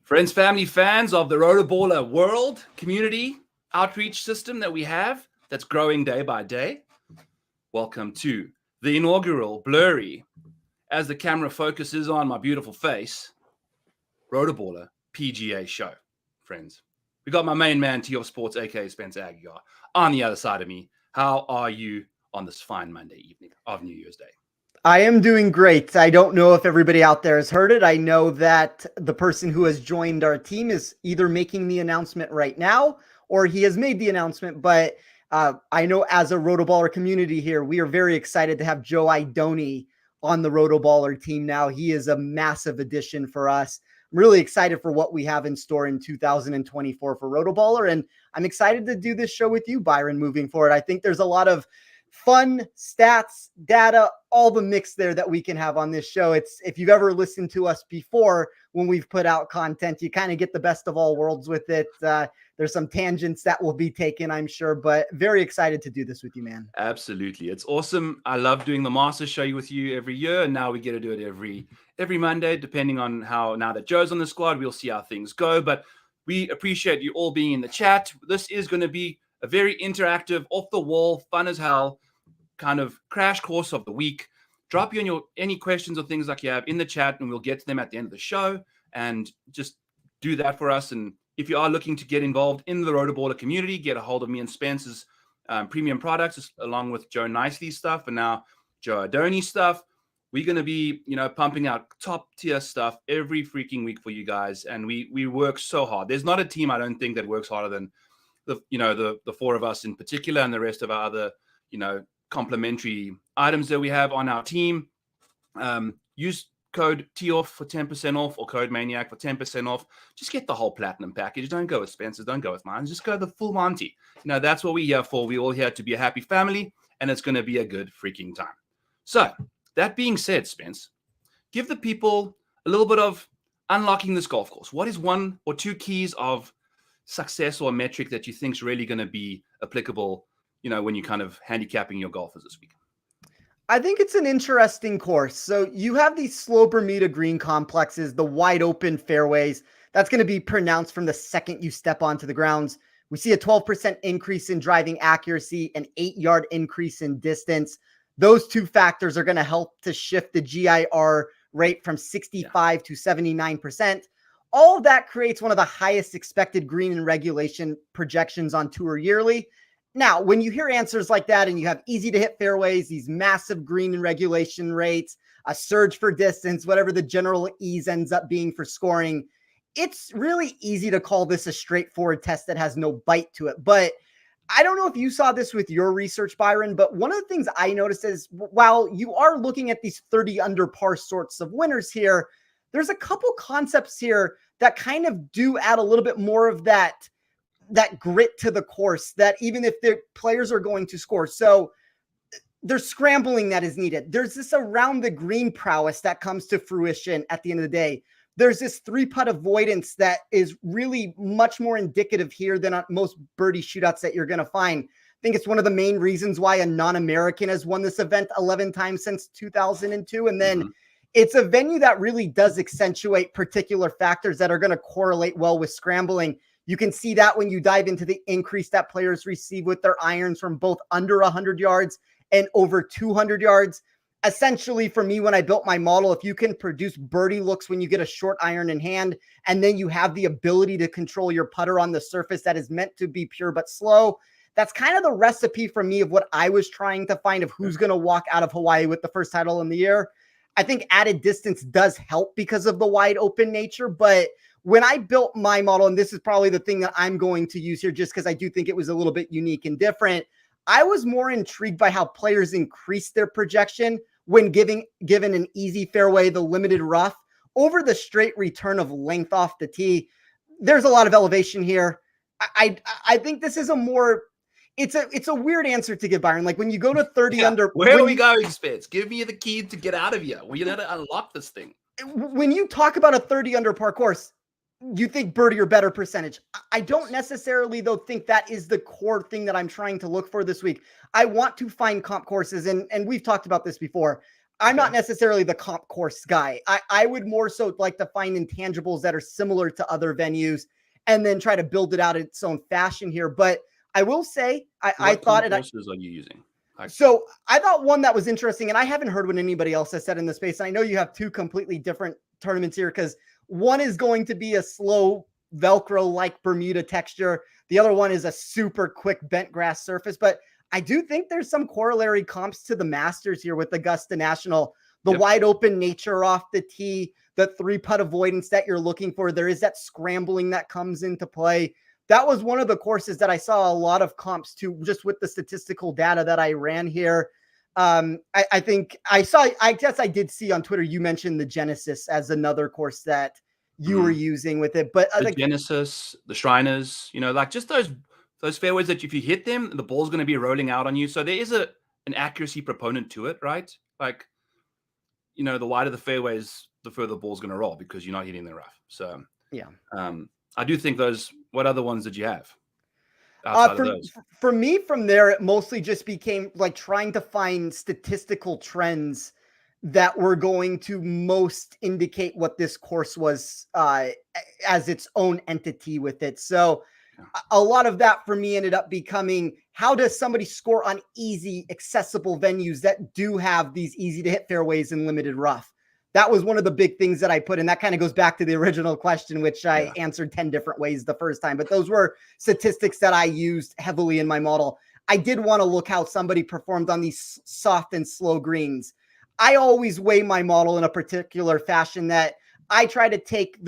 Friends, family, fans of the Rotoballer world community outreach system that we have that's growing day by day. Welcome to the inaugural blurry, as the camera focuses on my beautiful face, Rotoballer PGA show. Friends, we got my main man, T of Sports, aka Spencer Aguiar, on the other side of me. How are you on this fine Monday evening of New Year's Day? I am doing great. I don't know if everybody out there has heard it. I know that the person who has joined our team is either making the announcement right now or he has made the announcement. But I know as a Rotoballer community here, we are very excited to have Joe Idoni on the Rotoballer team now. He is a massive addition for us. I'm really excited for what we have in store in 2024 for Rotoballer. And I'm excited to do this show with you, Byron, moving forward. I think there's a lot of fun stats, data, all the mix there that we can have on this show. It's, if you've ever listened to us before when we've put out content, you kind of get the best of all worlds with it. There's some tangents that will be taken, I'm sure, but very excited to do this with you, man. Absolutely. It's awesome. I love doing the Masters show with you every year, and now we get to do it every Monday, depending on how, now that Joe's on the squad, we'll see how things go. But we appreciate you all being in the chat. This is going to be a very interactive, off-the-wall, fun as hell kind of crash course of the week. Drop you any questions or things like you have in the chat, and we'll get to them at the end of the show. And just do that for us. And if you are looking to get involved in the Rotoballer community, get a hold of me and Spencer's premium products, along with Joe Nicely's stuff and now Joe Idoni's stuff. We're going to be, pumping out top tier stuff every freaking week for you guys. And we work so hard. There's not a team, I don't think, that works harder than the four of us in particular, and the rest of our other, complementary items that we have on our team. Use code TOFF for 10% off, or code Maniac for 10% off. Just get the whole platinum package. Don't go with Spencer's, don't go with mine. Just go the full Monty. That's what we're here for. We're all here to be a happy family, and it's going to be a good freaking time. So that being said, Spence, give the people a little bit of unlocking this golf course. What is one or two keys of success or a metric that you think is really going to be applicable, when you're kind of handicapping your golfers this week? I think it's an interesting course. So you have these slow Bermuda green complexes, the wide open fairways. That's going to be pronounced from the second you step onto the grounds. We see a 12% increase in driving accuracy, an 8-yard increase in distance. Those two factors are going to help to shift the GIR rate from 65 to 79%. All of that creates one of the highest expected green and regulation projections on tour yearly. Now, when you hear answers like that and you have easy to hit fairways, these massive green and regulation rates, a surge for distance, whatever the general ease ends up being for scoring, it's really easy to call this a straightforward test that has no bite to it. But I don't know if you saw this with your research, Byron, but one of the things I noticed is while you are looking at these 30 under par sorts of winners here, there's a couple concepts here that kind of do add a little bit more of that grit to the course, that even if the players are going to score. So there's scrambling that is needed. There's this around the green prowess that comes to fruition at the end of the day. There's this 3-putt avoidance that is really much more indicative here than on most birdie shootouts that you're going to find. I think it's one of the main reasons why a non-American has won this event 11 times since 2002. And then it's a venue that really does accentuate particular factors that are going to correlate well with scrambling. You can see that when you dive into the increase that players receive with their irons from both under 100 yards and over 200 yards. Essentially, for me, when I built my model, if you can produce birdie looks when you get a short iron in hand, and then you have the ability to control your putter on the surface that is meant to be pure but slow, that's kind of the recipe for me of what I was trying to find of who's going to walk out of Hawaii with the first title in the year. I think added distance does help because of the wide open nature, but when I built my model, and this is probably the thing that I'm going to use here just because I do think it was a little bit unique and different, I was more intrigued by how players increase their projection when given an easy fairway, the limited rough, over the straight return of length off the tee. There's a lot of elevation here. I think this is a more, it's a weird answer to give, Byron. Like when you go to 30 under. Where are we going, Spence? Give me the key to get out of here. We got to unlock this thing. When you talk about a 30 under par course, you think birdie or better percentage. I don't necessarily, though, think that is the core thing that I'm trying to look for this week. I want to find comp courses, and we've talked about this before. I'm not necessarily the comp course guy. I would more so like to find intangibles that are similar to other venues and then try to build it out in its own fashion here. But I will say, I thought what courses are you using? So I thought one that was interesting, and I haven't heard what anybody else has said in the space. And I know you have two completely different tournaments here because one is going to be a slow Velcro-like Bermuda texture. The other one is a super quick bent grass surface. But I do think there's some corollary comps to the Masters here with Augusta National. The wide open nature off the tee, the 3-putt avoidance that you're looking for. There is that scrambling that comes into play. That was one of the courses that I saw a lot of comps to, just with the statistical data that I ran here. I think I guess I did see on Twitter, you mentioned the Genesis as another course that you were using with it. But the Genesis, the Shriners, like just those fairways that if you hit them, the ball's going to be rolling out on you. So there is an accuracy proponent to it, right? Like, the wider the fairways, the further the ball's going to roll because you're not hitting the rough. So yeah. I do think those. What other ones did you have? For me, from there, it mostly just became like trying to find statistical trends that were going to most indicate what this course was as its own entity with it. So a lot of that for me ended up becoming, how does somebody score on easy, accessible venues that do have these easy to hit fairways and limited rough? That was one of the big things that I put in. That kind of goes back to the original question, which I answered 10 different ways the first time. But those were statistics that I used heavily in my model. I did want to look how somebody performed on these soft and slow greens. I always weigh my model in a particular fashion that I try to take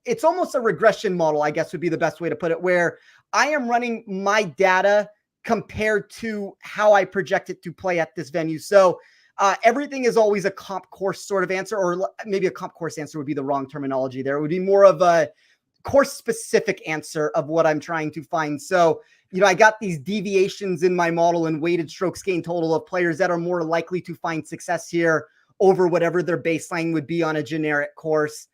it's almost a regression model, I guess would be the best way to put it, where I am running my data compared to how I project it to play at this venue. So everything is always a comp course sort of answer, or maybe a comp course answer would be the wrong terminology there. It would be more of a course specific answer of what I'm trying to find. So, I got these deviations in my model and weighted strokes gain total of players that are more likely to find success here over whatever their baseline would be on a generic course.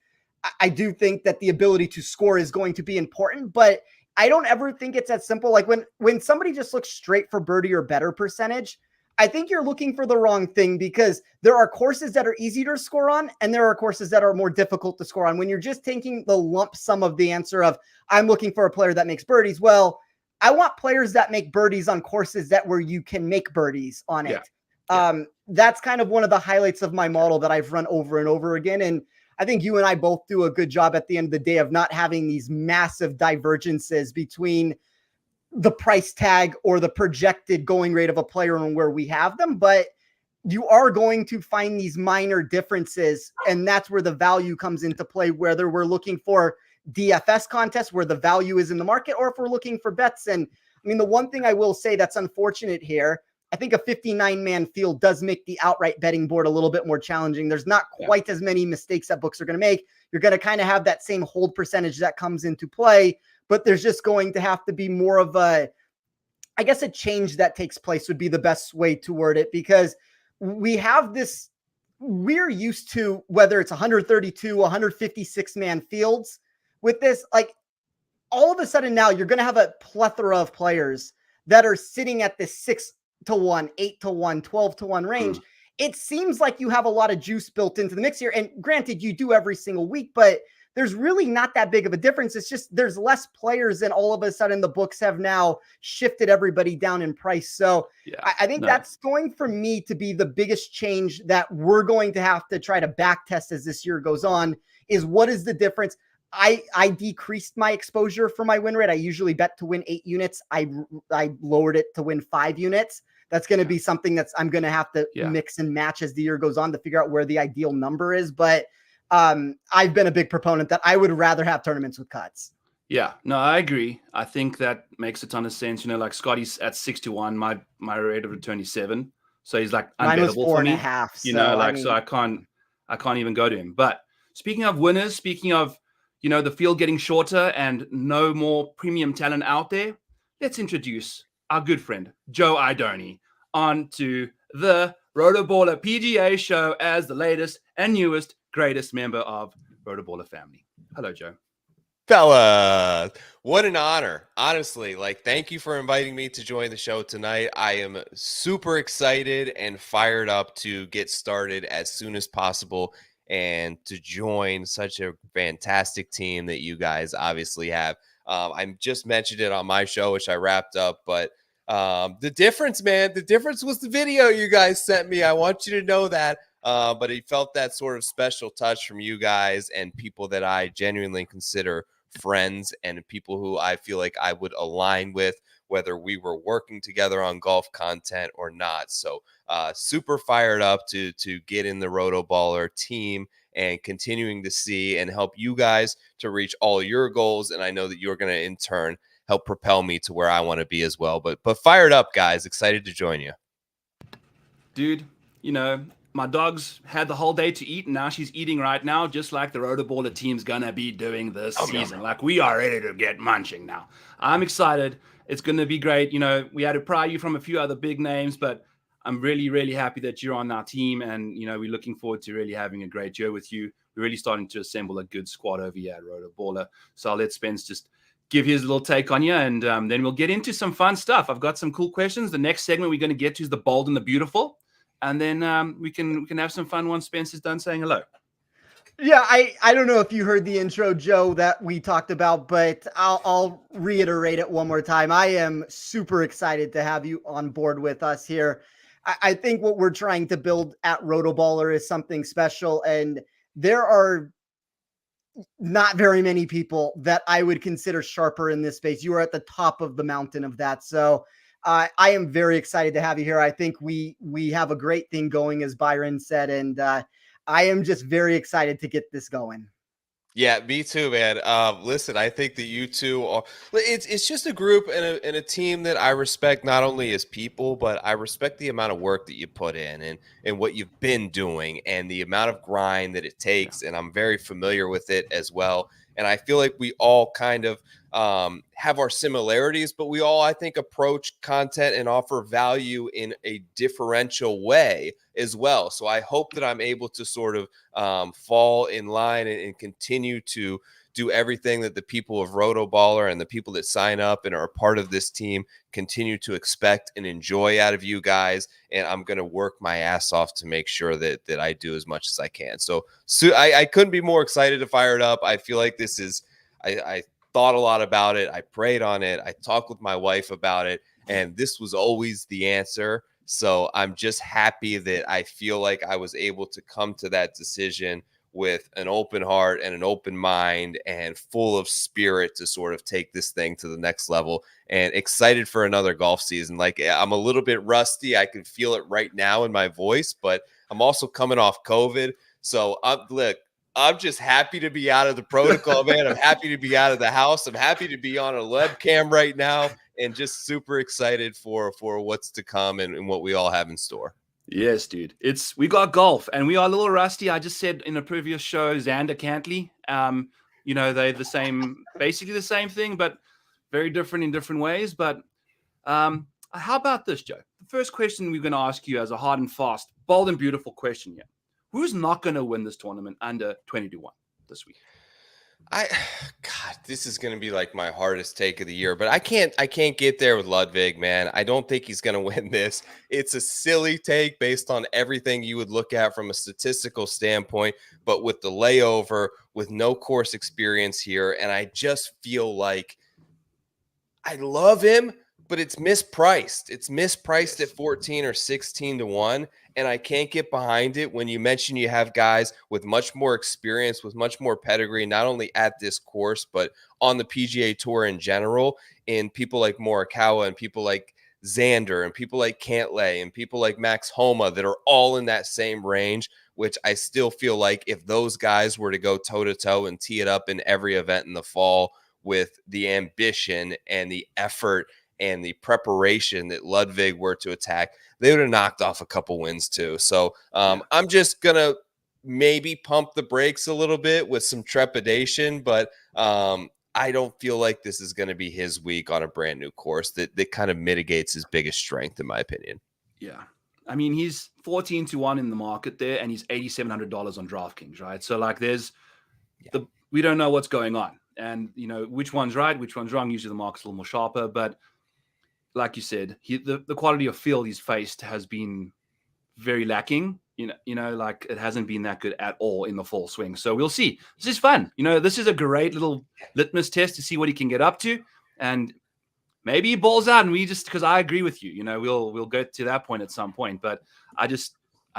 I do think that the ability to score is going to be important, but I don't ever think it's that simple. Like when somebody just looks straight for birdie or better percentage, I think you're looking for the wrong thing, because there are courses that are easier to score on and there are courses that are more difficult to score on. When you're just taking the lump sum of the answer of, I'm looking for a player that makes birdies. Well, I want players that make birdies on courses where you can make birdies on it. That's kind of one of the highlights of my model that I've run over and over again. And I think you and I both do a good job at the end of the day of not having these massive divergences between the price tag or the projected going rate of a player and where we have them. But you are going to find these minor differences, and that's where the value comes into play, whether we're looking for DFS contests where the value is in the market, or if we're looking for bets. And I mean, the one thing I will say that's unfortunate here, I think a 59-man field does make the outright betting board a little bit more challenging. There's not quite as many mistakes that books are going to make. You're going to kind of have that same hold percentage that comes into play, but there's just going to have to be more of a change that takes place would be the best way to word it, because we have this, we're used to, whether it's 132, 156-man fields with this, like all of a sudden now you're going to have a plethora of players that are sitting at this 6-1, 8-1, 12-1 range. It seems like you have a lot of juice built into the mix here. And granted, you do every single week, but there's really not that big of a difference. It's just there's less players, and all of a sudden the books have now shifted everybody down in price. So I think that's going for me to be the biggest change that we're going to have to try to back test as this year goes on, is what is the difference? I decreased my exposure for my win rate. I usually bet to win 8 units. I lowered it to win 5 units. That's going to be something I'm going to have to mix and match as the year goes on to figure out where the ideal number is. But I've been a big proponent that I would rather have tournaments with cuts. Yeah, no, I agree. I think that makes a ton of sense. Like Scotty's at 6-1. My rate of return is 7. So he's like unbettable for me. 4.5. So I can't even go to him. But speaking of winners, speaking of, the field getting shorter and no more premium talent out there, let's introduce our good friend, Joe Idoni, onto the Rotoballer PGA show as the latest and newest, greatest member of Rotoballer family. Hello, Joe. Fellas, what an honor. Honestly, like, thank you for inviting me to join the show tonight. I am super excited and fired up to get started as soon as possible and to join such a fantastic team that you guys obviously have. I just mentioned it on my show, which I wrapped up, but the difference, man, the difference was the video you guys sent me. I want you to know that. But he felt that sort of special touch from you guys and people that I genuinely consider friends and people who I feel like I would align with, whether we were working together on golf content or not. So super fired up to get in the Rotoballer team and continuing to see and help you guys to reach all your goals. And I know that you're going to in turn help propel me to where I want to be as well. But fired up, guys. Excited to join you. Dude, you know, my dog's had the whole day to eat, and now she's eating right now, just like the Rotoballer team's going to be doing this season. No. Like, we are ready to get munching now. I'm excited. It's going to be great. You know, we had to pry you from a few other big names, but I'm really, really happy that you're on our team, and, you know, we're looking forward to really having a great year with you. We're really starting to assemble a good squad over here at Rotoballer. So I'll let Spence just give his little take on you, and then we'll get into some fun stuff. I've got some cool questions. The next segment we're going to get to is the bold and the beautiful. And then we can have some fun once Spencer's done saying hello. Yeah, I don't know if you heard the intro, Joe, that we talked about, but I'll reiterate it one more time. I am super excited to have you on board with us here. I think what we're trying to build at Rotoballer is something special, and there are not very many people that I would consider sharper in this space. You are at the top of the mountain of that. So I am very excited to have you here. I think we have a great thing going, as Byron said, and I am just very excited to get this going. Yeah, me too, man. Listen, I think that you two are. It's just a group and a team that I respect not only as people, but I respect the amount of work that you put in and what you've been doing and the amount of grind that it takes. And I'm very familiar with it as well. And I feel like we all kind of have our similarities, but we all, I think, approach content and offer value in a differential way as well. So I hope that I'm able to sort of fall in line and continue to do everything that the people of Rotoballer and the people that sign up and are a part of this team continue to expect and enjoy out of you guys. And I'm going to work my ass off to make sure that I do as much as I can. So I couldn't be more excited to fire it up. I feel like this is, I thought a lot about it. I prayed on it. I talked with my wife about it, and this was always the answer. So I'm just happy that I feel like I was able to come to that decision with an open heart and an open mind and full of spirit to sort of take this thing to the next level, and excited for another golf season. Like, I'm a little bit rusty. I can feel it right now in my voice, but I'm also coming off COVID. So I'm just happy to be out of the protocol, man. I'm happy to be out of the house. I'm happy to be on a webcam right now, and just super excited for what's to come and what we all have in store. Yes, dude. We got golf, and we are a little rusty. I just said in a previous show, Xander Cantley. You know, they're basically the same thing, but very different in different ways. But how about this, Joe? The first question we're going to ask you as a hard and fast, bold and beautiful question here. Who's not going to win this tournament under 20-1 this week? God, this is going to be like my hardest take of the year, but I can't get there with Ludwig, man. I don't think he's going to win this. It's a silly take based on everything you would look at from a statistical standpoint, but with the layover, with no course experience here, and I just feel like I love him, but it's mispriced. It's mispriced at 14 or 16-1. And I can't get behind it when you mention you have guys with much more experience, with much more pedigree, not only at this course, but on the PGA Tour in general, in people like Morikawa and people like Xander and people like Cantlay and people like Max Homa that are all in that same range, which I still feel like if those guys were to go toe-to-toe and tee it up in every event in the fall with the ambition and the effort and the preparation that Ludwig were to attack, they would have knocked off a couple wins too. So I'm just going to maybe pump the brakes a little bit with some trepidation, but I don't feel like this is going to be his week on a brand new course that kind of mitigates his biggest strength, in my opinion. Yeah. I mean, he's 14-1 in the market there, and he's $8,700 on DraftKings, right? So like we don't know what's going on. And, you know, which one's right, which one's wrong. Usually the mark's a little more sharper. But like you said, the quality of field he's faced has been very lacking. Like it hasn't been that good at all in the full swing. So we'll see. This is fun. This is a great little litmus test to see what he can get up to. And maybe he balls out, and because I agree with you, we'll get to that point at some point. But I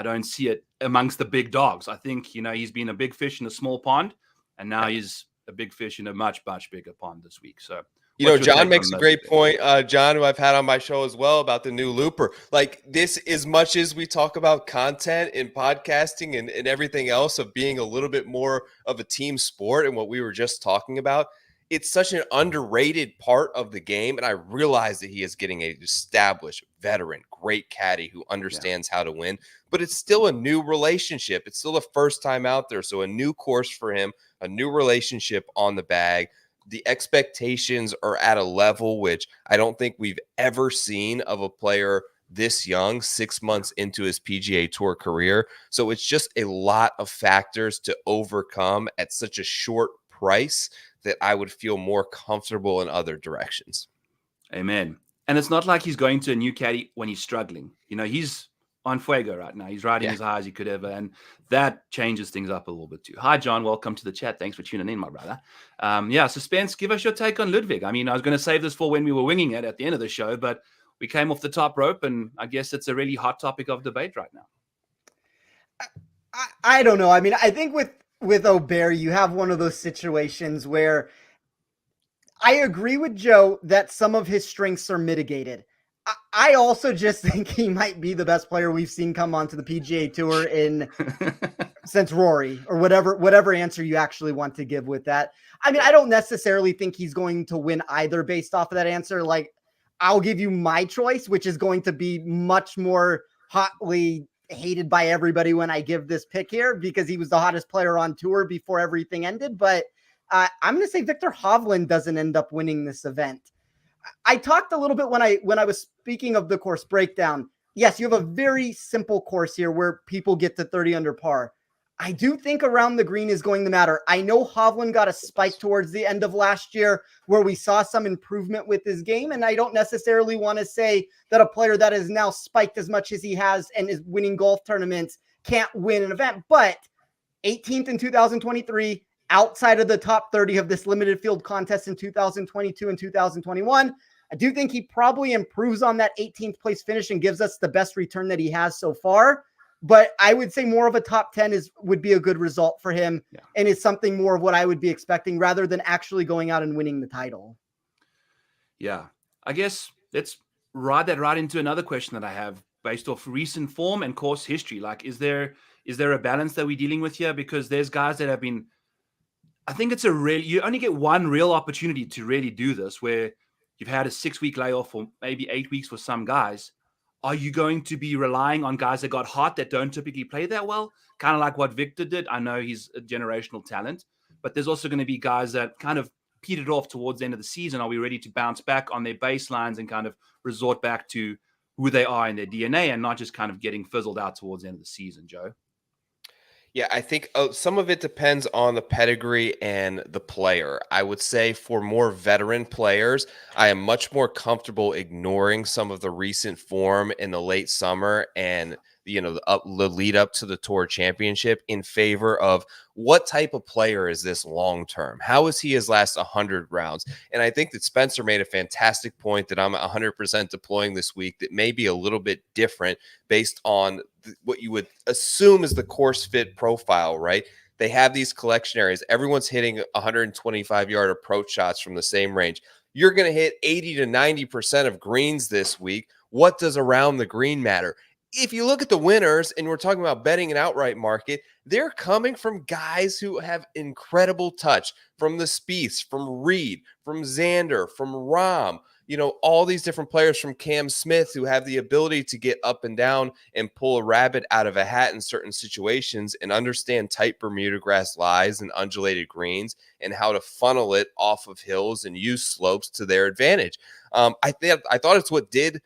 don't see it amongst the big dogs. I think, he's been a big fish in a small pond, and now he's a big fish in a much, much bigger pond this week. So, John makes a great point. John, who I've had on my show as well, about the new looper. Like this, as much as we talk about content and podcasting and everything else of being a little bit more of a team sport and what we were just talking about, it's such an underrated part of the game. And I realize that he is getting an established veteran, great caddy who understands how to win, but it's still a new relationship. It's still the first time out there. So a new course for him, a new relationship on the bag. The expectations are at a level which I don't think we've ever seen of a player this young, 6 months into his PGA Tour career. So it's just a lot of factors to overcome at such a short price that I would feel more comfortable in other directions. Amen. And it's not like he's going to a new caddy when he's struggling. He's on fuego right now. He's riding as high as he could ever, and that changes things up a little bit too. Hi, John. Welcome to the chat. Thanks for tuning in, my brother. Suspense, give us your take on Ludwig. I mean, I was going to save this for when we were winging it at the end of the show, but we came off the top rope, and I guess it's a really hot topic of debate right now. I don't know. I mean, I think with Aubert, you have one of those situations where I agree with Joe that some of his strengths are mitigated. I also just think he might be the best player we've seen come onto the PGA Tour since Rory, or whatever answer you actually want to give with that. I mean, I don't necessarily think he's going to win either based off of that answer. Like, I'll give you my choice, which is going to be much more hotly hated by everybody when I give this pick here, because he was the hottest player on tour before everything ended. But I'm going to say Victor Hovland doesn't end up winning this event. I talked a little bit when I was speaking of the course breakdown. Yes, you have a very simple course here where people get to 30 under par. I do think around the green is going to matter. I know Hovland got a spike towards the end of last year where we saw some improvement with his game, and I don't necessarily want to say that a player that is now spiked as much as he has and is winning golf tournaments can't win an event. But 18th in 2023, outside of the top 30 of this limited field contest in 2022 and 2021. I do think he probably improves on that 18th place finish and gives us the best return that he has so far. But I would say more of a top 10 would be a good result for him. Yeah. And it's something more of what I would be expecting rather than actually going out and winning the title. Yeah. I guess let's ride that right into another question that I have based off recent form and course history. Like, is there a balance that we're dealing with here? Because there's guys that have been, I think it's you only get one real opportunity to really do this, where you've had a 6-week layoff or maybe 8 weeks for some guys. Are you going to be relying on guys that got hot that don't typically play that well? Kind of like what Victor did. I know he's a generational talent, but there's also going to be guys that kind of petered off towards the end of the season. Are we ready to bounce back on their baselines and kind of resort back to who they are in their DNA and not just kind of getting fizzled out towards the end of the season, Joe? Yeah, I think some of it depends on the pedigree and the player. I would say for more veteran players, I am much more comfortable ignoring some of the recent form in the late summer and the lead up to the Tour Championship in favor of what type of player is this long term? How is he his last 100 rounds? And I think that Spencer made a fantastic point that I'm 100% deploying this week that may be a little bit different based on what you would assume is the course fit profile, right? They have these collection areas. Everyone's hitting 125-yard approach shots from the same range. You're going to hit 80 to 90% of greens this week. What does around the green matter? If you look at the winners, and we're talking about betting and outright market, they're coming from guys who have incredible touch, from the Spieths, from Reed, from Xander, from Rahm, all these different players, from Cam Smith, who have the ability to get up and down and pull a rabbit out of a hat in certain situations and understand tight Bermuda grass lies and undulated greens and how to funnel it off of hills and use slopes to their advantage. I thought it's what did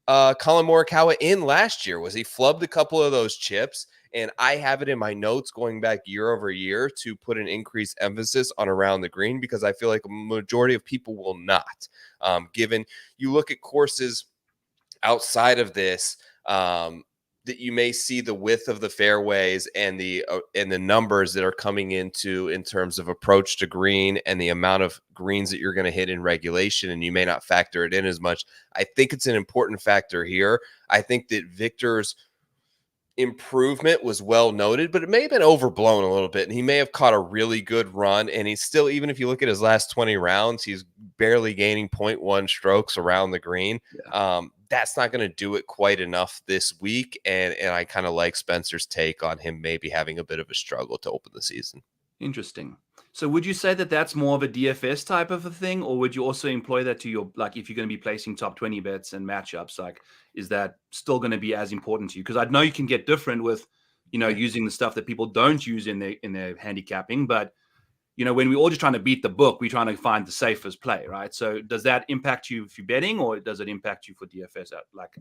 Colin Morikawa in last year. Was he flubbed a couple of those chips And I have it in my notes going back year over year to put an increased emphasis on around the green, because I feel like a majority of people will not. Given you look at courses outside of this, that you may see the width of the fairways and the numbers that are coming into in terms of approach to green and the amount of greens that you're going to hit in regulation, and you may not factor it in as much. I think it's an important factor here. I think that Victor's improvement was well noted, but it may have been overblown a little bit, and he may have caught a really good run, and he's still, even if you look at his last 20 rounds, he's barely gaining 0.1 strokes around the green. That's not going to do it quite enough this week, and I kind of like Spencer's take on him maybe having a bit of a struggle to open the season. Interesting. So would you say that that's more of a DFS type of a thing, or would you also employ that to your, like, if you're going to be placing top 20 bets and matchups, like, is that still going to be as important to you? Because I know you can get different with, using the stuff that people don't use in their handicapping, but when we're all just trying to beat the book, we're trying to find the safest play, right? So does that impact you if you're betting, or does it impact you for DFS?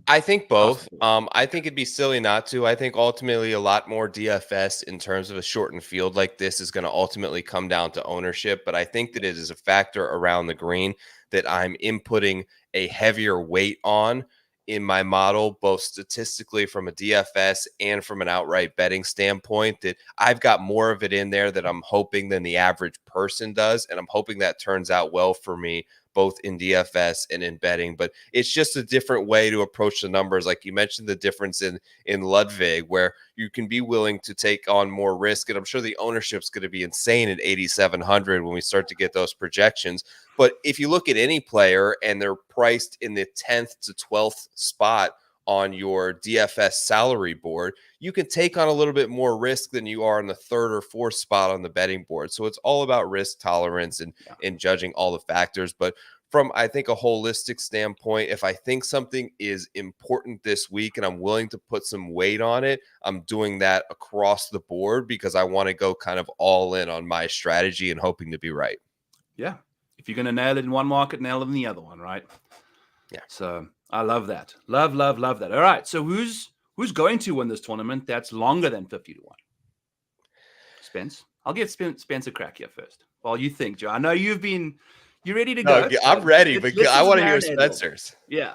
I think both. I think it'd be silly not to. I think ultimately a lot more DFS in terms of a shortened field like this is going to ultimately come down to ownership. But I think that it is a factor around the green that I'm inputting a heavier weight on in my model, both statistically from a DFS and from an outright betting standpoint, that I've got more of it in there that I'm hoping than the average person does. And I'm hoping that turns out well for me, both in DFS and in betting. But it's just a different way to approach the numbers. Like you mentioned, the difference in Ludwig, where you can be willing to take on more risk. And I'm sure the ownership's going to be insane at 8,700 when we start to get those projections. But if you look at any player and they're priced in the 10th to 12th spot on your DFS salary board, you can take on a little bit more risk than you are in the 3rd or 4th spot on the betting board. So it's all about risk tolerance and judging all the factors. But from, I think, a holistic standpoint, if I think something is important this week and I'm willing to put some weight on it, I'm doing that across the board because I want to go kind of all in on my strategy and hoping to be right. Yeah. If you're going to nail it in one market, nail it in the other one, right? Yeah. So I love that. Love that. All right. So who's going to win this tournament that's longer than 50 to 1? Spence. I'll give Spence a crack here first. While you think, Joe. I know you're ready to go. I'm ready, but I want to hear Spencer's. Yeah.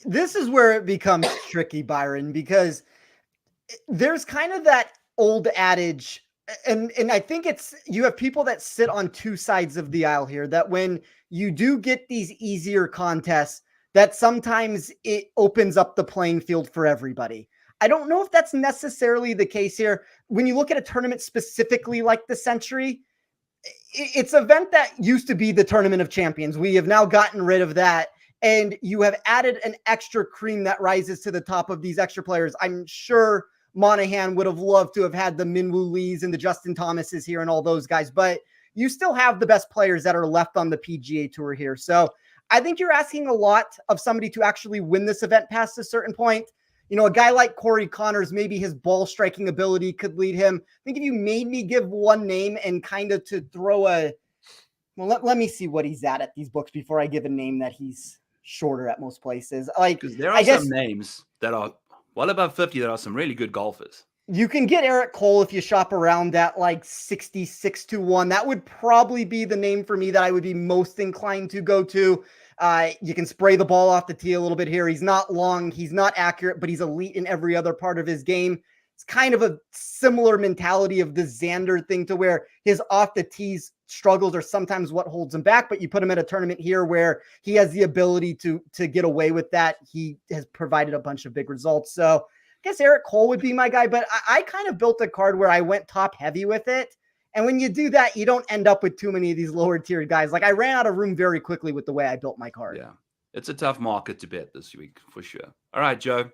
This is where it becomes tricky, Byron, because there's kind of that old adage, and I think you have people that sit on two sides of the aisle here, that when you do get these easier contests, that sometimes it opens up the playing field for everybody. I don't know if that's necessarily the case here. When you look at a tournament specifically like the Sentry, it's an event that used to be the Tournament of Champions. We have now gotten rid of that, and you have added an extra cream that rises to the top of these extra players. I'm sure Monahan would have loved to have had the Minwoo Lees and the Justin Thomases here and all those guys, but you still have the best players that are left on the PGA Tour here. So I think you're asking a lot of somebody to actually win this event past a certain point. A guy like Corey Connors, maybe his ball striking ability could lead him. I think if you made me give one name and kind of to throw let me see what he's at these books before I give a name that he's shorter at most places. Because there are some names that are well above 50 that are some really good golfers. You can get Eric Cole if you shop around at like 66 to 1. That would probably be the name for me that I would be most inclined to go to. You can spray the ball off the tee a little bit here. He's not long, he's not accurate, but he's elite in every other part of his game. It's kind of a similar mentality of the Xander thing, to where his off the tees struggles are sometimes what holds him back, but you put him at a tournament here where he has the ability to get away with that. He has provided a bunch of big results. So I guess Eric Cole would be my guy, but I kind of built a card where I went top heavy with it. And when you do that, you don't end up with too many of these lower tiered guys. Like, I ran out of room very quickly with the way I built my card. Yeah. It's a tough market to bet this week for sure. All right, Joe.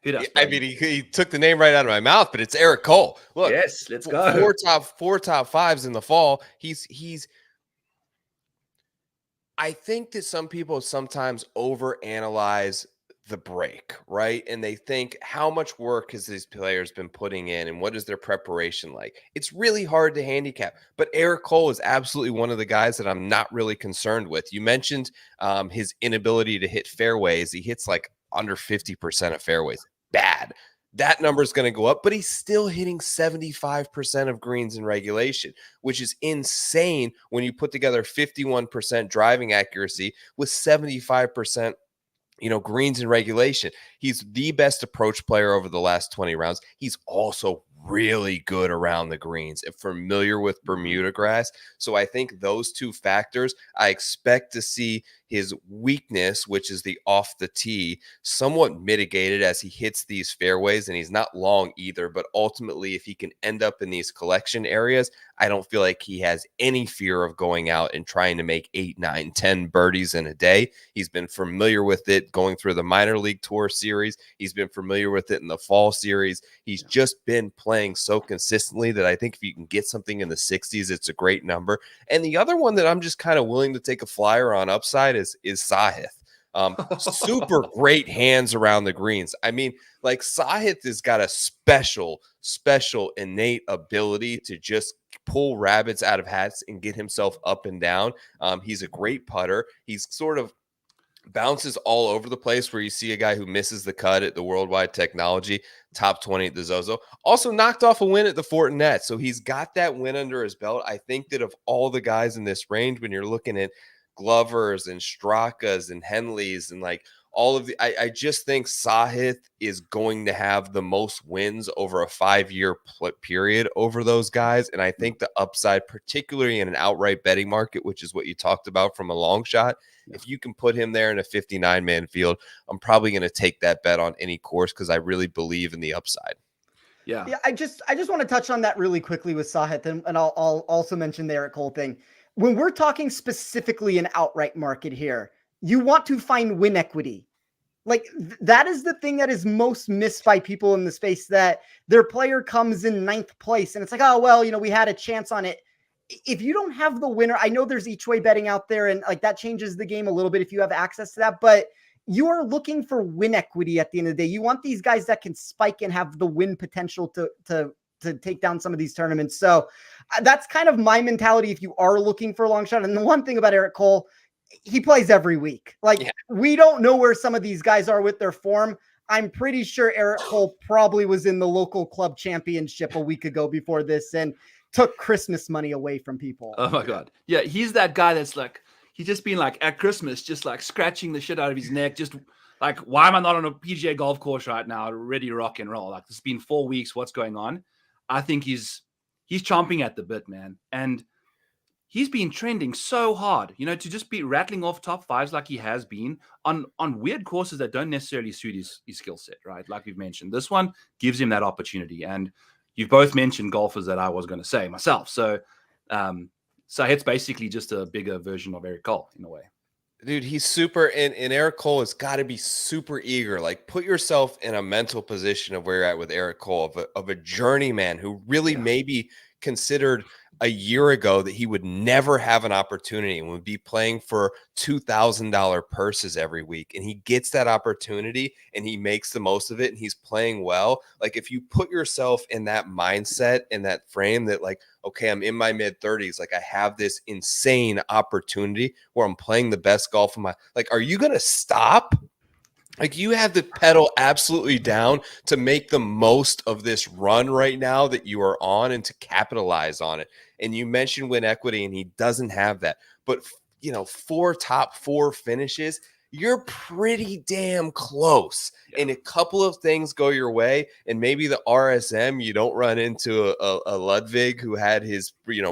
Hit us, I mean, he took the name right out of my mouth, but it's Eric Cole. Look, yes, let's go. Four top fives in the fall. He's I think that some people sometimes overanalyze the break, right? And they think, how much work has these players been putting in and what is their preparation like? It's really hard to handicap, but Eric Cole is absolutely one of the guys that I'm not really concerned with. You mentioned his inability to hit fairways. He hits like under 50% of fairways. Bad. that number is going to go up, but he's still hitting 75% of greens in regulation, which is insane when you put together 51% driving accuracy with 75% greens in regulation. He's the best approach player over the last 20 rounds. He's also really good around the greens and familiar with Bermuda grass. So I think those two factors, I expect to see his weakness, which is the off the tee, somewhat mitigated as he hits these fairways. And he's not long either, but ultimately if he can end up in these collection areas, I don't feel like he has any fear of going out and trying to make 8, 9, 10 birdies in a day. He's been familiar with it going through the minor league tour series. He's been familiar with it in the fall series. He's just been playing so consistently that I think if you can get something in the 60s, it's a great number. And the other one that I'm just kind of willing to take a flyer on upside is Sahith. Super great hands around the greens. I mean, like Sahith has got a special innate ability to just pull rabbits out of hats and get himself up and down. He's a great putter. He's sort of bounces all over the place where you see a guy who misses the cut at the Worldwide Technology, top 20 at the Zozo. Also knocked off a win at the Fortinet. So he's got that win under his belt. I think that of all the guys in this range, when you're looking at Glovers and Strakas and Henleys and like all of the, I just think Sahith is going to have the most wins over a 5-year period over those guys. And I think the upside, particularly in an outright betting market, which is what you talked about from a long shot, if you can put him there in a 59-man field, I'm probably going to take that bet on any course because I really believe in the upside. Yeah. I just want to touch on that really quickly with Sahith, and I'll also mention the Eric Cole thing. When we're talking specifically an outright market here, you want to find win equity. Like that is the thing that is most missed by people in the space, that their player comes in 9th place and it's like, oh, well, we had a chance on it. If you don't have the winner, I know there's each way betting out there and like that changes the game a little bit if you have access to that, but you are looking for win equity at the end of the day. You want these guys that can spike and have the win potential to take down some of these tournaments. So that's kind of my mentality if you are looking for a long shot. And the one thing about Eric Cole, he plays every week. Like we don't know where some of these guys are with their form. I'm pretty sure Eric Cole probably was in the local club championship a week ago before this and took Christmas money away from people. Oh my God. Yeah. He's that guy that's like, he's just been like at Christmas, just like scratching the shit out of his neck. Just like, why am I not on a PGA golf course right now? Ready to rock and roll. Like it's been 4 weeks. What's going on? I think he's chomping at the bit, man. And he's been trending so hard, to just be rattling off top 5s like he has been on weird courses that don't necessarily suit his skill set, right? Like we've mentioned, this one gives him that opportunity. And you've both mentioned golfers that I was going to say myself. So, Sahith's basically just a bigger version of Eric Cole in a way. Dude, he's super, and Eric Cole has got to be super eager. Like, put yourself in a mental position of where you're at with Eric Cole, of a journeyman who really maybe considered a year ago that he would never have an opportunity and would be playing for $2,000 purses every week. And he gets that opportunity and he makes the most of it and he's playing well. Like if you put yourself in that mindset, in that frame that like, okay, I'm in my mid 30s. Like I have this insane opportunity where I'm playing the best golf of my, like, are you going to stop? Like you have the pedal absolutely down to make the most of this run right now that you are on and to capitalize on it. And you mentioned win equity and he doesn't have that. But, 4 top 4 finishes, you're pretty damn close. Yeah. And a couple of things go your way. And maybe the RSM, you don't run into a Ludwig who had his,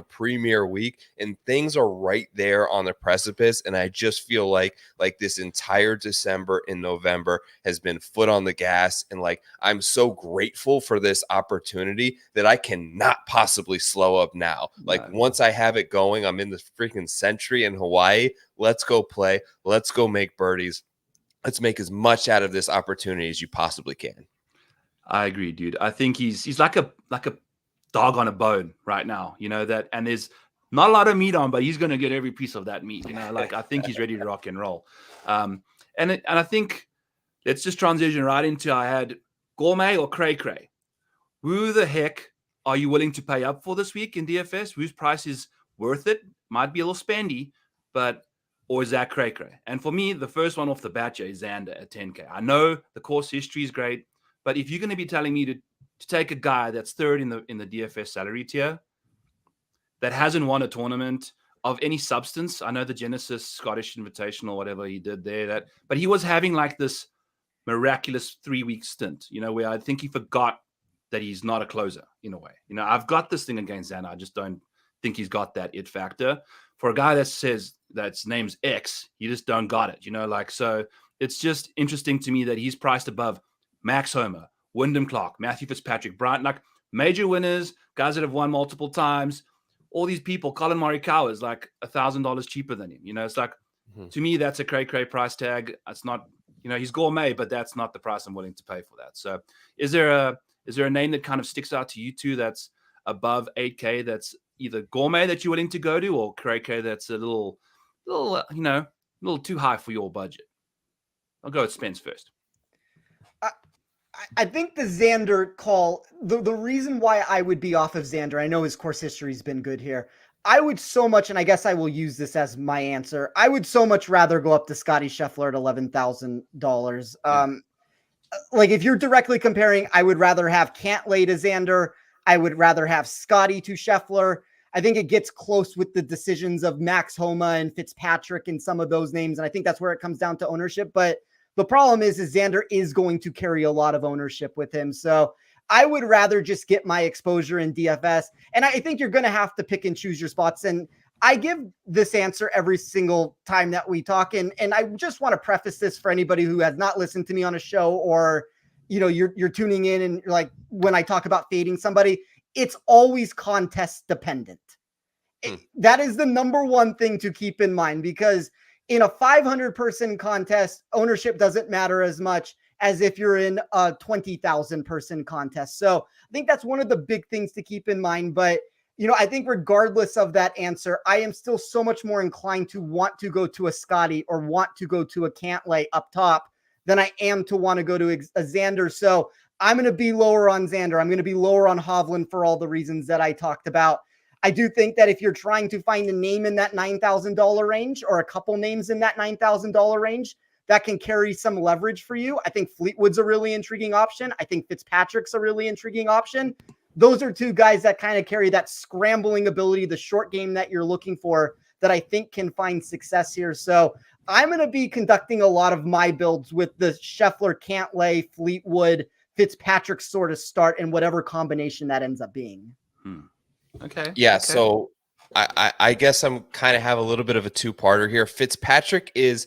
premier week. And things are right there on the precipice. And I just feel like this entire December and November has been foot on the gas. And like, I'm so grateful for this opportunity that I cannot possibly slow up now. Like once I have it going, I'm in the freaking Sentry in Hawaii. Let's go play. Let's go make birdies. Let's make as much out of this opportunity as you possibly can. I agree, dude. I think he's like a dog on a bone right now, that, and there's not a lot of meat on, but he's going to get every piece of that meat, like I think he's ready to rock and roll. And I think let's just transition right into, I had Gourmet or Cray Cray. Who the heck are you willing to pay up for this week in DFS? Whose price is worth it? Might be a little spendy, or is that Cray Cray? And for me, the first one off the bat is Xander at 10K. I know the course history is great, But if you're going to be telling me to take a guy that's third in the DFS salary tier that hasn't won a tournament of any substance, I know the Genesis Scottish Invitational, whatever he did there, but he was having like this miraculous 3-week stint, where I think he forgot that he's not a closer in a way. I've got this thing against Xander. I just don't think he's got that it factor. For a guy that says that's name's X, you just don't got it, so it's just interesting to me that he's priced above Max Homer, Wyndham Clark, Matthew Fitzpatrick, Bryant, like major winners, guys that have won multiple times. All these people, Colin Morikawa is like $1,000 cheaper than him. It's like, to me, that's a cray price tag. It's not, he's gourmet, but that's not the price I'm willing to pay for that. So is there a name that kind of sticks out to you two that's above 8K that's either gourmet that you're willing to go to, or cray that's a little too high for your budget? I'll go with Spence first. I think the Xander call, the reason why I would be off of Xander, I know his course history has been good here. I would so much, and I guess I will use this as my answer, I would so much rather go up to Scotty Scheffler at $11,000. Like if you're directly comparing, I would rather have Cantlay to Xander. I would rather have Scotty to Scheffler. I think it gets close with the decisions of Max Homa and Fitzpatrick and some of those names. And I think that's where it comes down to ownership. But the problem is Xander is going to carry a lot of ownership with him. So I would rather just get my exposure in DFS. And I think you're going to have to pick and choose your spots. And I give this answer every single time that we talk. And I just want to preface this for anybody who has not listened to me on a show, or, you're tuning in and you're like, when I talk about fading somebody, it's always contest dependent. That is the number one thing to keep in mind, because in a 500 person contest, ownership doesn't matter as much as if you're in a 20,000 person contest. So I think that's one of the big things to keep in mind. But, I think regardless of that answer, I am still so much more inclined to want to go to a Scotty or want to go to a Cantlay up top than I am to want to go to a Xander. So I'm going to be lower on Xander. I'm going to be lower on Hovland for all the reasons that I talked about. I do think that if you're trying to find a name in that $9,000 range, or a couple names in that $9,000 range that can carry some leverage for you, I think Fleetwood's a really intriguing option. I think Fitzpatrick's a really intriguing option. Those are two guys that kind of carry that scrambling ability, the short game that you're looking for, that I think can find success here. So I'm going to be conducting a lot of my builds with the Scheffler, Cantlay, Fleetwood, Fitzpatrick sort of start, and whatever combination that ends up being. Okay. Yeah. Okay. So I guess I'm kind of have a little bit of a two-parter here. Fitzpatrick is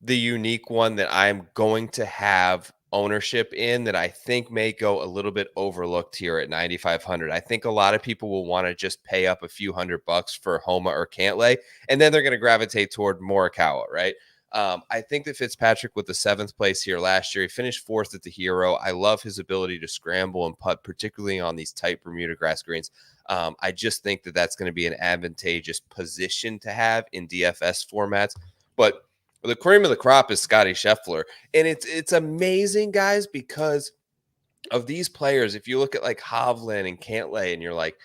the unique one that I'm going to have ownership in, that I think may go a little bit overlooked here at 9,500. I think a lot of people will want to just pay up a few $100 for Homa or Cantlay, and then they're going to gravitate toward Morikawa, right? I think that Fitzpatrick, with the 7th place here last year, he finished 4th at the Hero. I love his ability to scramble and putt, particularly on these tight Bermuda grass greens. I just think that that's going to be an advantageous position to have in DFS formats. But the cream of the crop is Scotty Scheffler. And it's amazing, guys, because of these players. If you look at like Hovland and Cantlay, and you're like,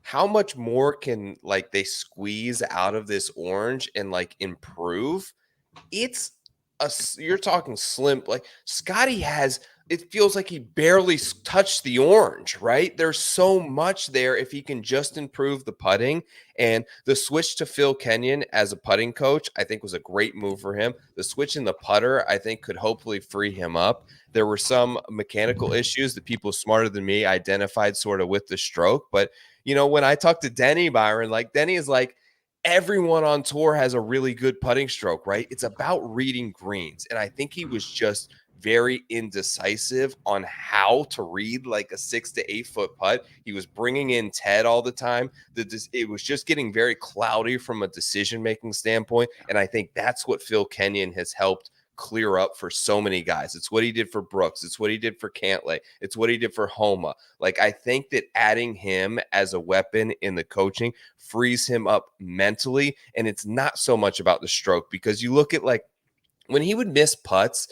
how much more can like they squeeze out of this orange and like improve? You're talking slim. Like Scotty has, it feels like he barely touched the orange, right? There's so much there if he can just improve the putting. And the switch to Phil Kenyon as a putting coach, I think, was a great move for him. The switch in the putter, I think, could hopefully free him up. There were some mechanical issues that people smarter than me identified sort of with the stroke. But, when I talked to Denny, Byron, like Denny is like, everyone on tour has a really good putting stroke, right? It's about reading greens. And I think he was just very indecisive on how to read like a 6 to 8 foot putt. He was bringing in Ted all the time. It was just getting very cloudy from a decision-making standpoint. And I think that's what Phil Kenyon has helped clear up for so many guys. It's what he did for Brooks. It's what he did for Cantlay. It's what he did for Homa. Like, I think that adding him as a weapon in the coaching frees him up mentally. And it's not so much about the stroke, because you look at like when he would miss putts,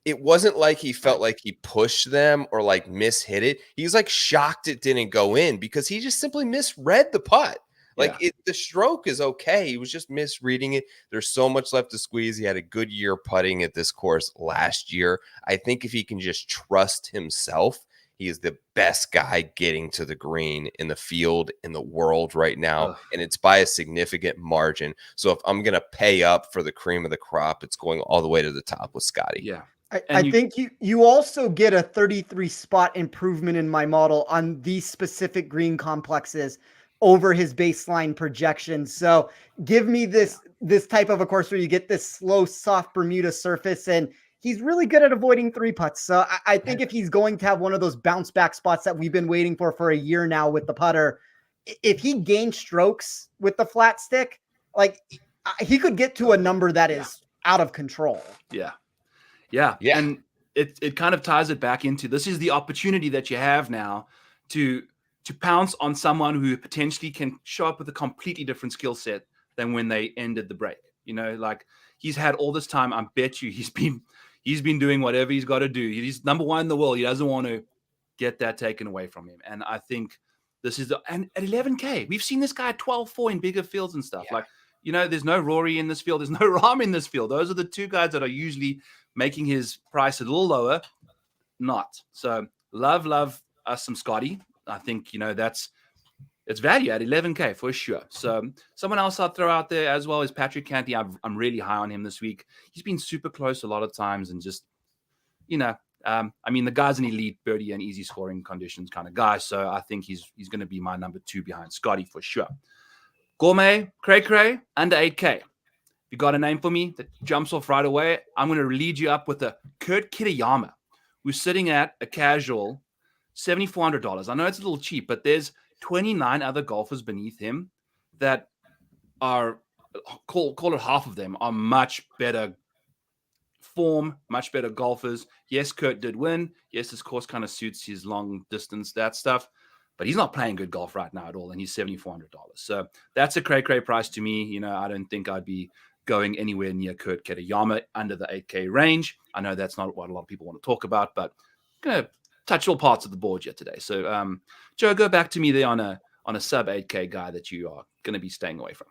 it wasn't like he felt like he pushed them or like mishit it. He's like shocked it didn't go in because he just simply misread the putt. Like the stroke is okay. He was just misreading it. There's so much left to squeeze. He had a good year putting at this course last year. I think if he can just trust himself, he is the best guy getting to the green in the field, in the world right now. And it's by a significant margin. So if I'm going to pay up for the cream of the crop, it's going all the way to the top with Scotty. Yeah. I think you also get a 33 spot improvement in my model on these specific green complexes over his baseline projections. So give me this type of a course where you get this slow, soft Bermuda surface, and he's really good at avoiding 3-putts. So I think if he's going to have one of those bounce back spots that we've been waiting for a year now with the putter, if he gains strokes with the flat stick, like he could get to a number that is out of control. Yeah. And it kind of ties it back into, this is the opportunity that you have now to pounce on someone who potentially can show up with a completely different skill set than when they ended the break. You know, like he's had all this time. I bet you he's been doing whatever he's got to do. He's number one in the world. He doesn't want to get that taken away from him. And I think this is and at 11K, we've seen this guy at 12-4 in bigger fields and stuff. Like, you know, there's no Rory in this field. There's no Rahm in this field. Those are the two guys that are usually making his price a little lower. Not. So love us some Scotty. I think, you know, it's value at 11K for sure. So someone else I'll throw out there as well is Patrick Canty. I'm really high on him this week. He's been super close a lot of times and just, you know, I mean, the guy's an elite birdie and easy scoring conditions kind of guy. So I think he's going to be my number 2 behind Scotty for sure. Gourmet, Cray, under 8K. You got a name for me that jumps off right away? I'm going to lead you up with a Kurt Kitayama, who's sitting at a casual $7,400. I know it's a little cheap, but there's 29 other golfers beneath him that are, call it half of them, are much better form, much better golfers. Yes, Kurt did win. Yes, this course kind of suits his long distance, that stuff. But he's not playing good golf right now at all, and he's $7,400. So that's a cray price to me. You know, I don't think I'd be going anywhere near Kurt Kitayama under the 8K range. I know that's not what a lot of people want to talk about, but I'm going to touch all parts of the board here today. So, Joe, go back to me there on a sub 8K guy that you are going to be staying away from.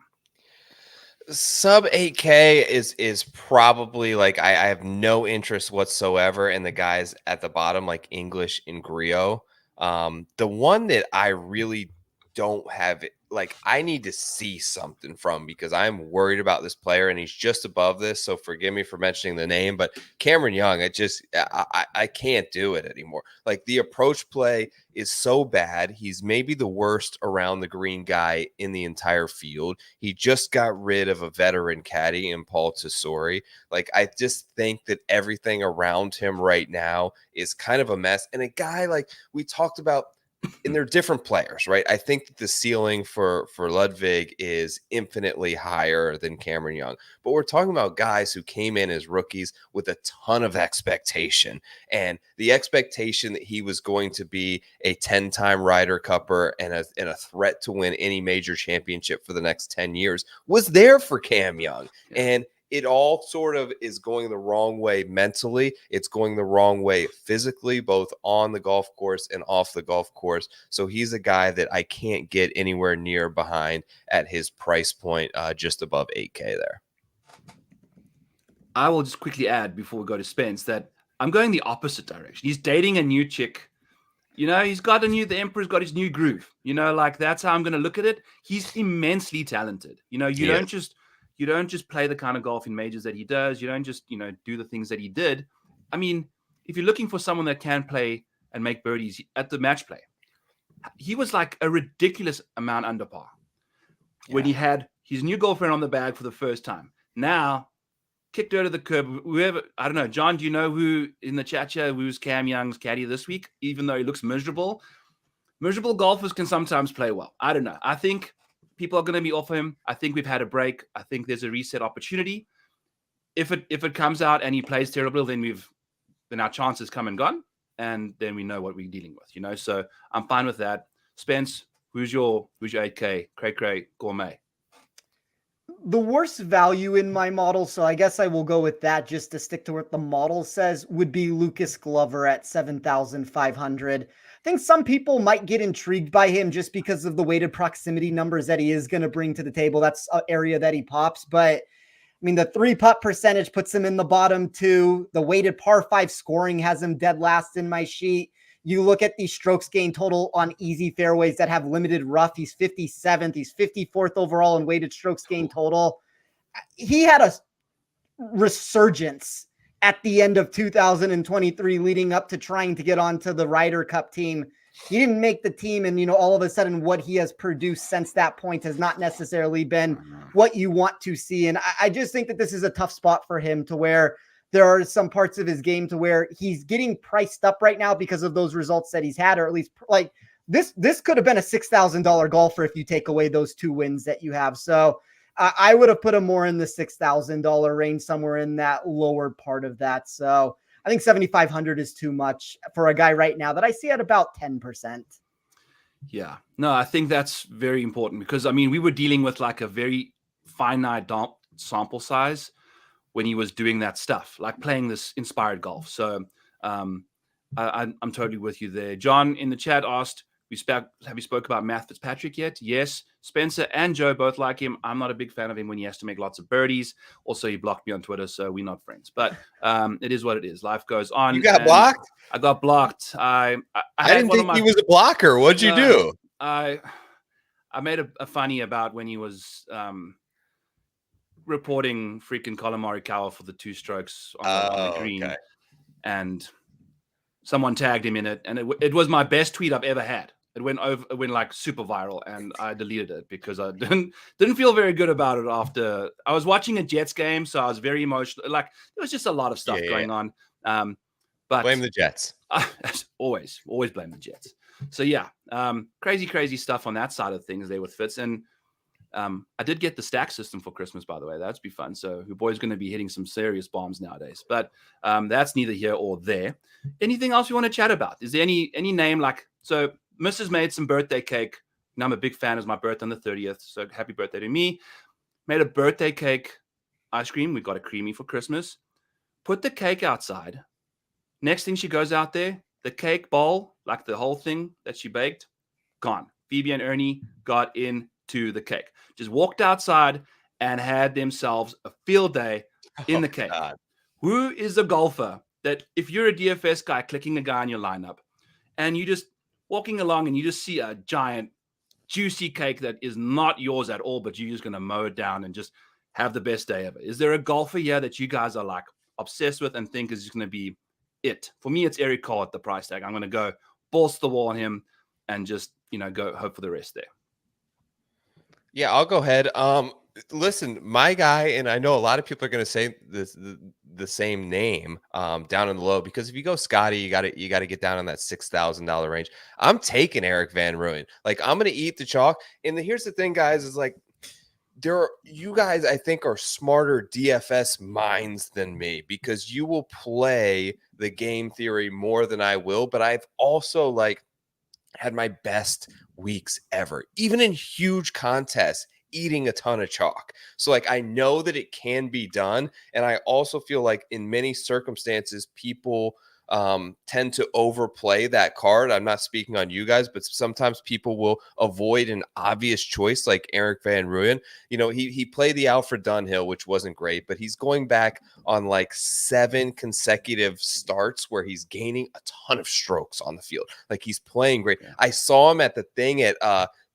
Sub 8K is probably like I have no interest whatsoever in the guys at the bottom, like English and Griot. The one that I really don't have, like, I need to see something from, because I'm worried about this player and he's just above this. So forgive me for mentioning the name, but Cameron Young, I can't do it anymore. Like, the approach play is so bad. He's maybe the worst around the green guy in the entire field. He just got rid of a veteran caddy in Paul Tesori. Like, I just think that everything around him right now is kind of a mess. And a guy like we talked about, and they're different players, right? I think that the ceiling for Ludwig is infinitely higher than Cameron Young. But we're talking about guys who came in as rookies with a ton of expectation. And the expectation that he was going to be a 10-time Ryder Cupper and a threat to win any major championship for the next 10 years was there for Cam Young. And it all sort of is going the wrong way mentally. It's going the wrong way physically, both on the golf course and off the golf course. So he's a guy that I can't get anywhere near behind at his price point, just above 8K there. I will just quickly add before we go to Spence that I'm going the opposite direction. He's dating a new chick. You know, the Emperor's got his new groove. You know, like, that's how I'm going to look at it. He's immensely talented. You know, you don't just play the kind of golf in majors that he does. You don't just, you know, do the things that he did. I mean, if you're looking for someone that can play and make birdies at the match play, he was like a ridiculous amount under par when he had his new girlfriend on the bag for the first time. Now, kicked her to the curb. Whoever, I don't know, John, do you know who in the chat here who's Cam Young's caddy this week, even though he looks miserable? Miserable golfers can sometimes play well. I don't know. I think people are going to be off him. I think we've had a break. I think there's a reset opportunity. If it comes out and he plays terrible, then our chances come and gone, and then we know what we're dealing with, you know. So I'm fine with that. Spence, who's your 8K? Cray Gourmet. the worst value in my model, so I guess I will go with that just to stick to what the model says, would be Lucas Glover at 7,500. I think some people might get intrigued by him just because of the weighted proximity numbers that he is going to bring to the table. That's an area that he pops. But I mean, the 3-putt percentage puts him in the bottom 2. The weighted par 5 scoring has him dead last in my sheet. You look at the strokes gain total on easy fairways that have limited rough. He's 57th. He's 54th overall in weighted strokes gain total. He had a resurgence at the end of 2023 leading up to trying to get onto the Ryder Cup team. He didn't make the team, and all of a sudden what he has produced since that point has not necessarily been what you want to see. And I just think that this is a tough spot for him, to where there are some parts of his game to where he's getting priced up right now because of those results that he's had, or at least like this could have been a $6,000 golfer if you take away those 2 wins that you have. So I would have put him more in the $6,000 range, somewhere in that lower part of that. So I think 7,500 is too much for a guy right now that I see at about 10%. Yeah, no, I think that's very important, because I mean, we were dealing with like a very finite sample size when he was doing that stuff, like playing this inspired golf. So I'm totally with you there. John in the chat asked, have you spoke about Matt Fitzpatrick yet? Yes. Spencer and Joe both like him. I'm not a big fan of him when he has to make lots of birdies. Also, he blocked me on Twitter, so we're not friends. But it is what it is. Life goes on. You got blocked? I got blocked. I didn't think he was a blocker. What'd you do? I made a funny about when he was reporting freaking Colin Morikawa for the 2 strokes on the green. Okay. And someone tagged him in it, and it was my best tweet I've ever had. It went like super viral, and I deleted it because I didn't feel very good about it after. I was watching a Jets game, so I was very emotional. Like, there was just a lot of stuff going on. But blame the Jets. Always blame the Jets. So yeah, crazy stuff on that side of things there with Fitz. And I did get the stack system for Christmas, by the way. That'd be fun. So your boy's going to be hitting some serious bombs nowadays. But that's neither here or there. Anything else you want to chat about? Is there any name like, so Mrs. made some birthday cake. And I'm a big fan. It's my birthday on the 30th. So happy birthday to me. Made a birthday cake ice cream. We got a creamy for Christmas. Put the cake outside. Next thing she goes out there, the cake bowl, like the whole thing that she baked, gone. Phoebe and Ernie got into the cake. Just walked outside and had themselves a field day in the cake. God. Who is a golfer that, if you're a DFS guy clicking a guy in your lineup and you just walking along and you just see a giant juicy cake that is not yours at all, but you're just going to mow it down and just have the best day ever? Is there a golfer here that you guys are like obsessed with and think is just going to be it? For me, it's Eric Cole at the price tag. I'm going to go balls to the wall on him and just, go hope for the rest there. Yeah, I'll go ahead. Listen, my guy, and I know a lot of people are going to say this, the same name down in the low, because if you go Scotty, you got to get down on that $6,000 range. I'm taking Eric Van Rooyen. Like, I'm going to eat the chalk. And here's the thing, guys, is like, you guys, I think, are smarter DFS minds than me, because you will play the game theory more than I will. But I've also had my best weeks ever, even in huge contests, eating a ton of chalk. So I know that it can be done. And I also feel like in many circumstances, people tend to overplay that card. I'm not speaking on you guys, but sometimes people will avoid an obvious choice like Eric Van Rooyen. He played the Alfred Dunhill, which wasn't great, but he's going back on 7 consecutive starts where he's gaining a ton of strokes on the field. He's playing great. Yeah. I saw him at the thing at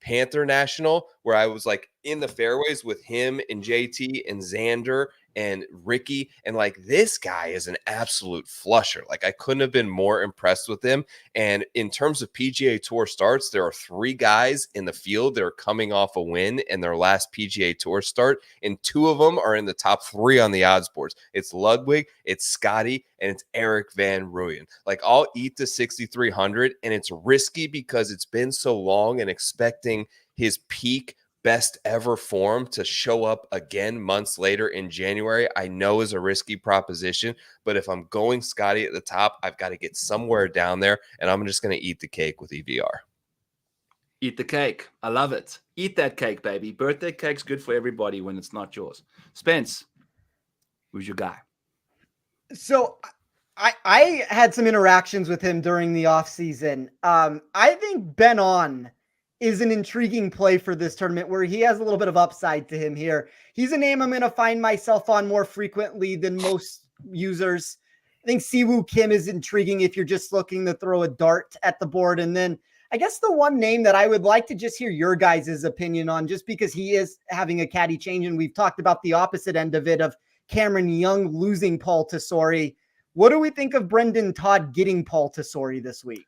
Panther National, where I was in the fairways with him and JT and Xander and Ricky, and this guy is an absolute flusher. I couldn't have been more impressed with him. And in terms of PGA Tour starts, there are 3 guys in the field that are coming off a win in their last PGA Tour start, and 2 of them are in the top 3 on the odds boards. It's Ludwig, it's Scotty, and it's Eric Van Rooyen. I'll eat the 6,300, and it's risky because it's been so long, and expecting his peak best ever form to show up again months later in January, I know is a risky proposition. But if I'm going Scotty at the top, I've got to get somewhere down there, and I'm just going to eat the cake with EVR. Eat the cake. I love it. Eat that cake, baby. Birthday cake's good for everybody when it's not yours. Spence, who's your guy? So I had some interactions with him during the offseason. I think Ben On is an intriguing play for this tournament where he has a little bit of upside to him here. He's a name I'm going to find myself on more frequently than most users. I think Siwoo Kim is intriguing if you're just looking to throw a dart at the board. And then I guess the one name that I would like to just hear your guys' opinion on, just because he is having a caddy change, and we've talked about the opposite end of it, of Cameron Young losing Paul Tesori. What do we think of Brendan Todd getting Paul Tesori this week?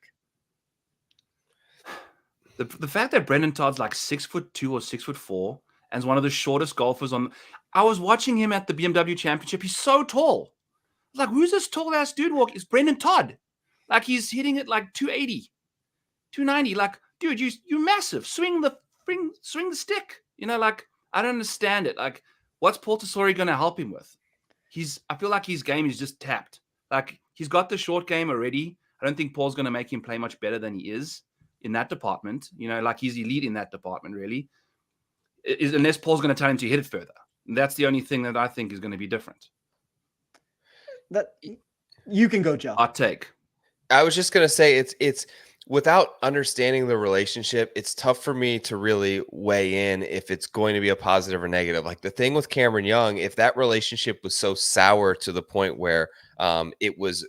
The fact that Brendan Todd's like 6'2" or 6'4" and is one of the shortest golfers on. I was watching him at the BMW Championship. He's so tall. I was like, who's this tall ass dude walking? It's Brendan Todd. Like he's hitting it like 280, 290. Like, dude, you're massive. Swing the stick. You know, like I don't understand it. Like, what's Paul Tesori going to help him with? I feel like his game is just tapped. Like he's got the short game already. I don't think Paul's going to make him play much better than he is in that department. You know, like he's elite in that department, really. Unless Paul's going to tell him to hit it further. And that's the only thing that I think is going to be different. That you can go, Joe. Hot take. I was just going to say it's without understanding the relationship, it's tough for me to really weigh in if it's going to be a positive or negative. Like the thing with Cameron Young, if that relationship was so sour to the point where it was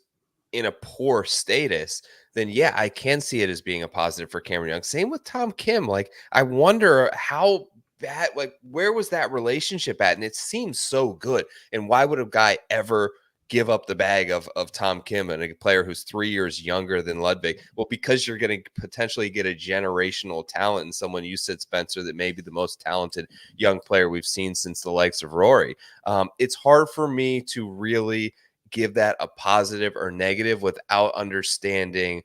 in a poor status, then yeah, I can see it as being a positive for Cameron Young. Same with Tom Kim. Like, I wonder how bad, like, where was that relationship at? And it seems so good. And why would a guy ever give up the bag of Tom Kim and a player who's 3 years younger than Ludwig? Well, because you're going to potentially get a generational talent and someone, you said, Spencer, that may be the most talented young player we've seen since the likes of Rory. It's hard for me to really give that a positive or negative without understanding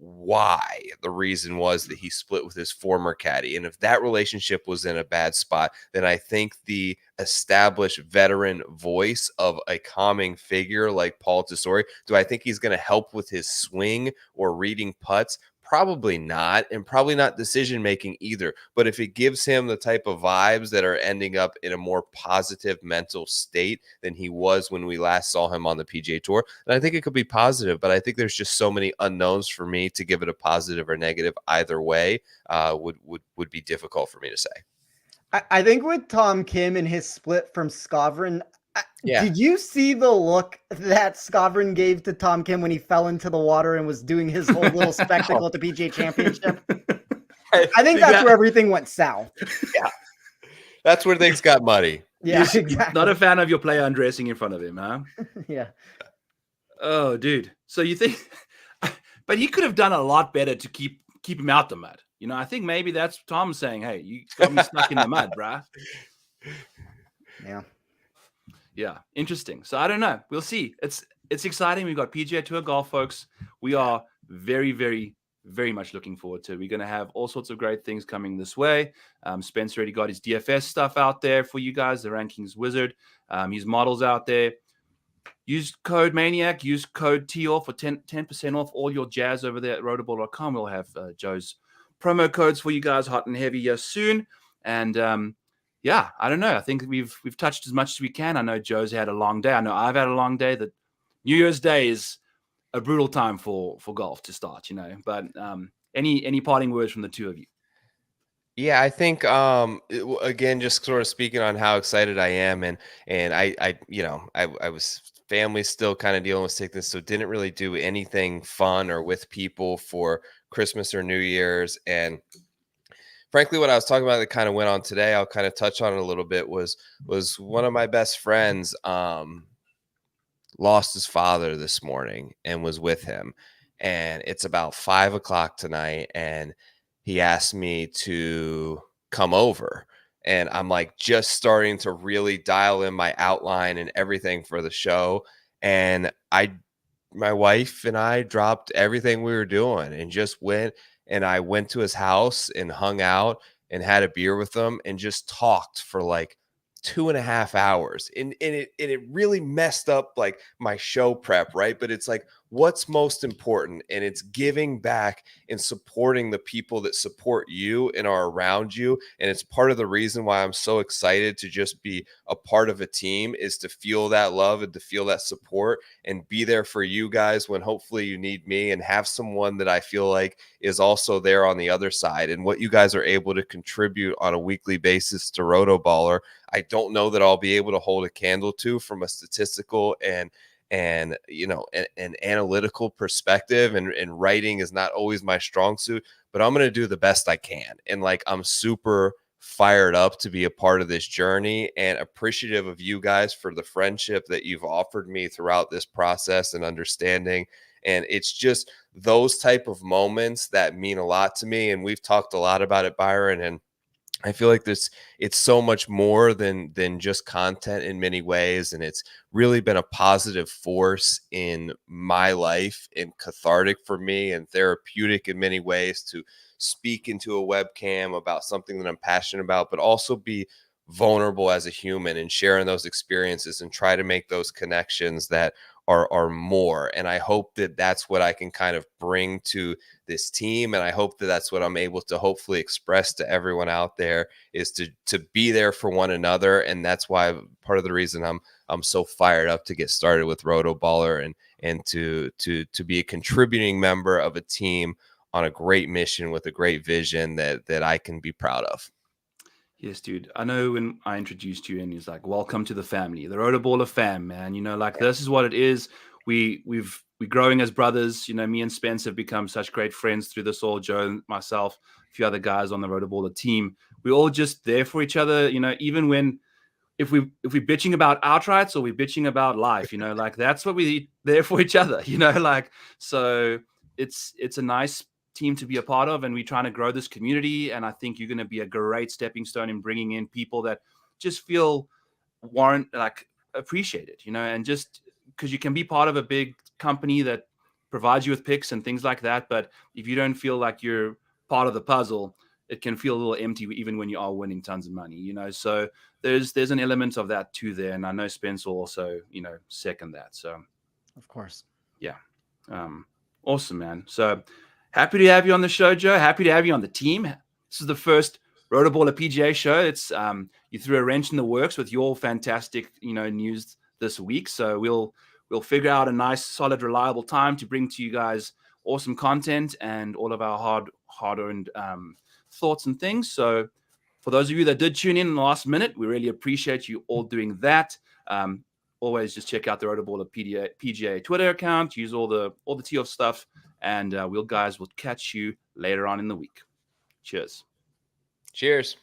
why the reason was that he split with his former caddy. And if that relationship was in a bad spot, then I think the established veteran voice of a calming figure like Paul Tesori, do I think he's going to help with his swing or reading putts? Probably not, and probably not decision-making either. But if it gives him the type of vibes that are ending up in a more positive mental state than he was when we last saw him on the PGA Tour, then I think it could be positive. But I think there's just so many unknowns for me to give it a positive or negative either way would be difficult for me to say. I think with Tom Kim and his split from Skovron, Yeah. Did you see the look that Skovron gave to Tom Kim when he fell into the water and was doing his whole little spectacle at the PGA Championship? I think that's where everything went south. Yeah. That's where things got muddy. Yeah, exactly. Not a fan of your player undressing in front of him, huh? Yeah. Oh, dude. So you think, but he could have done a lot better to keep him out the mud. You know, I think maybe that's Tom saying, "Hey, you got me stuck in the mud, bruh." Yeah. Yeah, interesting. So I don't know. We'll see. It's exciting. We've got PGA Tour golf, folks. We are very, very, very much looking forward to it. We're going to have all sorts of great things coming this way. Spencer already got his DFS stuff out there for you guys, the Rankings Wizard. His models out there. Use code Maniac. Use code TOR for 10% off all your jazz over there at rotoballer.com. We'll have Joe's promo codes for you guys hot and heavy here soon. And yeah, I don't know. I think we've touched as much as we can. I know Joe's had a long day. I know I've had a long day. That New Year's Day is a brutal time for golf to start, you know. But any parting words from the two of you? Yeah, I think again, just sort of speaking on how excited I am, and I was family still kind of dealing with sickness, so didn't really do anything fun or with people for Christmas or New Year's. And frankly, what I was talking about that kind of went on today, I'll kind of touch on it a little bit, was one of my best friends lost his father this morning and was with him. And it's about 5 o'clock tonight. And he asked me to come over. And I'm like just starting to really dial in my outline and everything for the show. And my wife and I dropped everything we were doing and just went. And I went to his house and hung out and had a beer with him and just talked for like 2.5 hours. And it really messed up like my show prep, right? But it's like, what's most important, and it's giving back and supporting the people that support you and are around you. And it's part of the reason why I'm so excited to just be a part of a team, is to feel that love and to feel that support and be there for you guys when hopefully you need me, and have someone that I feel like is also there on the other side. And what you guys are able to contribute on a weekly basis to Rotoballer, I don't know that I'll be able to hold a candle to from a statistical and you know, an analytical perspective, and writing is not always my strong suit, but I'm going to do the best I can. And like, I'm super fired up to be a part of this journey, and appreciative of you guys for the friendship that you've offered me throughout this process and understanding. And it's just those type of moments that mean a lot to me. And we've talked a lot about it, Byron, and I feel like it's so much more than just content in many ways. And it's really been a positive force in my life, and cathartic for me, and therapeutic in many ways, to speak into a webcam about something that I'm passionate about, but also be vulnerable as a human and sharing those experiences and try to make those connections that are more. And I hope that that's what I can kind of bring to this team. And I hope that that's what I'm able to hopefully express to everyone out there, is to be there for one another. And that's why part of the reason I'm so fired up to get started with Rotoballer, and to be a contributing member of a team on a great mission with a great vision that I can be proud of. Yes, dude. I know when I introduced you and he's like, welcome to the family, the Rotoballer fam, man. You know, like, this is what it is. We're growing as brothers. You know, me and Spence have become such great friends through this all. Joe and myself, a few other guys on the Rotoballer team. We're all just there for each other, you know, even when, if we're bitching about outrights or we're bitching about life, you know, like, that's what we're there for each other, you know, like, so it's a nice team to be a part of, and we're trying to grow this community. And I think you're going to be a great stepping stone in bringing in people that just feel appreciated, you know, and just because you can be part of a big company that provides you with picks and things like that, but if you don't feel like you're part of the puzzle, it can feel a little empty, even when you are winning tons of money, you know. So there's an element of that too there, and I know Spence will also, you know, second that. So Of course. yeah, awesome, man. So happy to have you on the show, Joe. Happy to have you on the team. This is the first Rotoballer PGA show. It's you threw a wrench in the works with your fantastic, you know, news this week. So we'll figure out a nice, solid, reliable time to bring to you guys awesome content and all of our hard-earned thoughts and things. So for those of you that did tune in the last minute, we really appreciate you all doing that. Always just check out the Rotoballer PGA Twitter account. Use all the tee off stuff. And we'll catch you later on in the week. Cheers. Cheers.